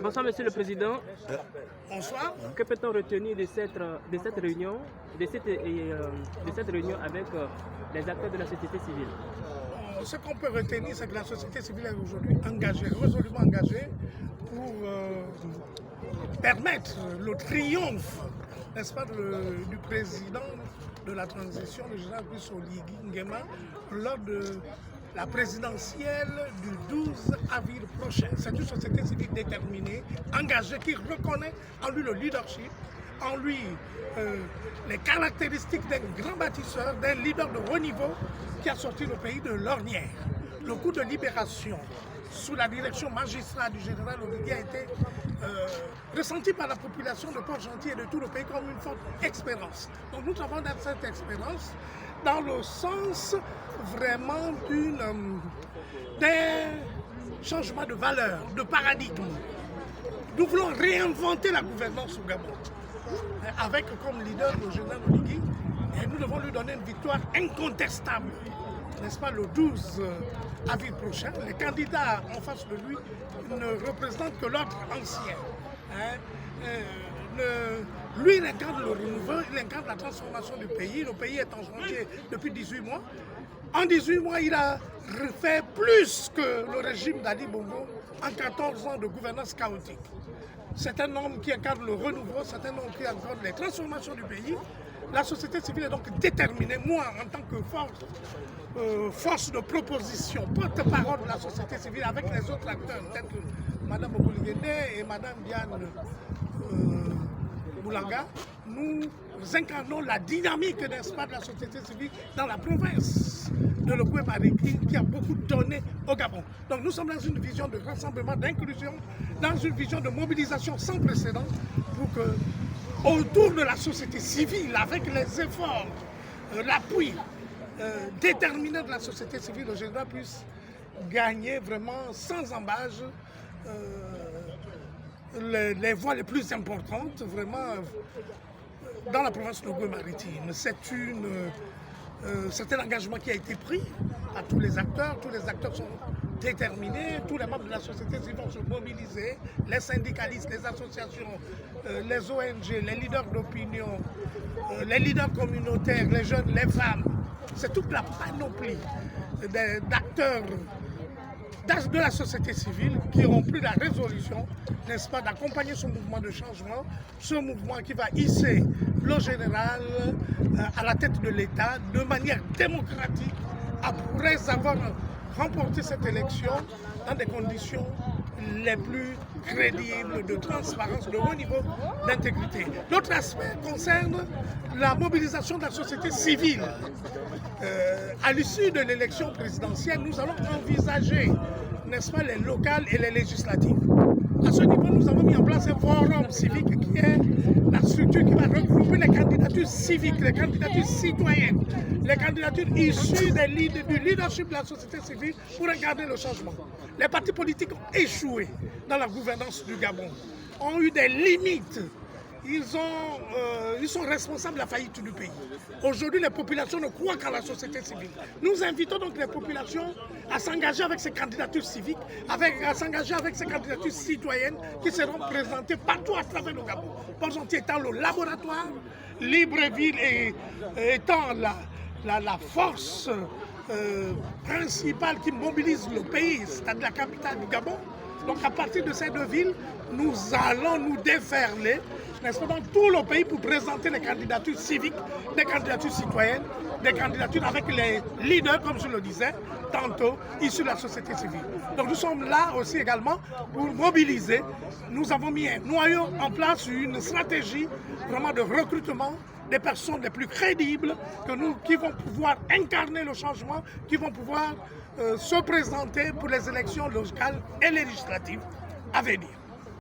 Bonsoir, Monsieur le Président. Bonsoir. Que peut-on retenir de cette réunion, de cette réunion avec les acteurs de la société civile? Ce qu'on peut retenir, c'est que la société civile est aujourd'hui engagée, résolument engagée, pour permettre le triomphe, n'est-ce pas, du président de la transition, le général Brice Oligui Nguema, lors de la présidentielle du 12 avril prochain. C'est une société civile déterminée, engagée, qui reconnaît en lui le leadership, en lui les caractéristiques d'un grand bâtisseur, d'un leader de haut niveau qui a sorti le pays de l'ornière. Le coup de libération sous la direction magistrale du général Oligui a été ressenti par la population de Port-Gentil et de tout le pays comme une forte expérience. Donc nous avons dans cette expérience dans le sens vraiment d'un changement de valeur, de paradigme. Nous voulons réinventer la gouvernance au Gabon, avec comme leader le général Oligui, et nous devons lui donner une victoire incontestable, n'est-ce pas, le 12 avril prochain. Les candidats en face de lui ne représentent que l'ordre ancien. Lui, il incarne le renouveau, il incarne la transformation du pays. Le pays est en chantier depuis 18 mois. En 18 mois, il a fait plus que le régime d'Ali Bongo en 14 ans de gouvernance chaotique. C'est un homme qui incarne le renouveau, c'est un homme qui incarne les transformations du pays. La société civile est donc déterminée. Moi, en tant que force de proposition, porte-parole de la société civile avec les autres acteurs, tels que Mme Okoligende et Mme Diane Boulanga, nous incarnons la dynamique, n'est-ce pas, de la société civile dans la province de l'Ogooué-Maritimme qui a beaucoup donné au Gabon. Donc nous sommes dans une vision de rassemblement, d'inclusion, dans une vision de mobilisation sans précédent pour que, autour de la société civile, avec les efforts, l'appui déterminé de la société civile, le général puisse gagner vraiment sans embâche les voies les plus importantes vraiment dans la province de l'Ogooué-Maritimme. C'est un engagement qui a été pris à tous les acteurs sont déterminés, tous les membres de la société civile vont se mobiliser, les syndicalistes, les associations, les ONG, les leaders d'opinion, les leaders communautaires, les jeunes, les femmes. C'est toute la panoplie d'acteurs de la société civile qui ont pris la résolution, n'est-ce pas, d'accompagner ce mouvement de changement, ce mouvement qui va hisser le général à la tête de l'État de manière démocratique après avoir remporté cette élection dans des conditions les plus crédibles de transparence, de haut niveau d'intégrité. L'autre aspect concerne la mobilisation de la société civile. À l'issue de l'élection présidentielle, nous allons envisager, n'est-ce pas, les locales et les législatives. À ce niveau, nous avons mis en place un forum civique qui est la structure qui va regrouper les candidatures civiques, les candidatures citoyennes, les candidatures issues du leadership de la société civile pour incarner le changement. Les partis politiques ont échoué dans la gouvernance du Gabon, ont eu des limites. Ils sont responsables de la faillite du pays. Aujourd'hui, les populations ne croient qu'à la société civile. Nous invitons donc les populations à s'engager avec ces candidatures civiques, à s'engager avec ces candidatures citoyennes qui seront présentées partout à travers le Gabon. Port-Gentil étant le laboratoire, Libreville étant la force principale qui mobilise le pays, c'est-à-dire la capitale du Gabon. Donc à partir de ces deux villes, nous allons nous déferler, n'est-ce pas, dans tout le pays pour présenter les candidatures civiques, des candidatures citoyennes, des candidatures avec les leaders, comme je le disais, tantôt issus de la société civile. Donc nous sommes là aussi également pour mobiliser. Nous avons mis un noyau en place, une stratégie vraiment de recrutement des personnes les plus crédibles qui vont pouvoir incarner le changement, qui vont pouvoir se présenter pour les élections locales et législatives à venir.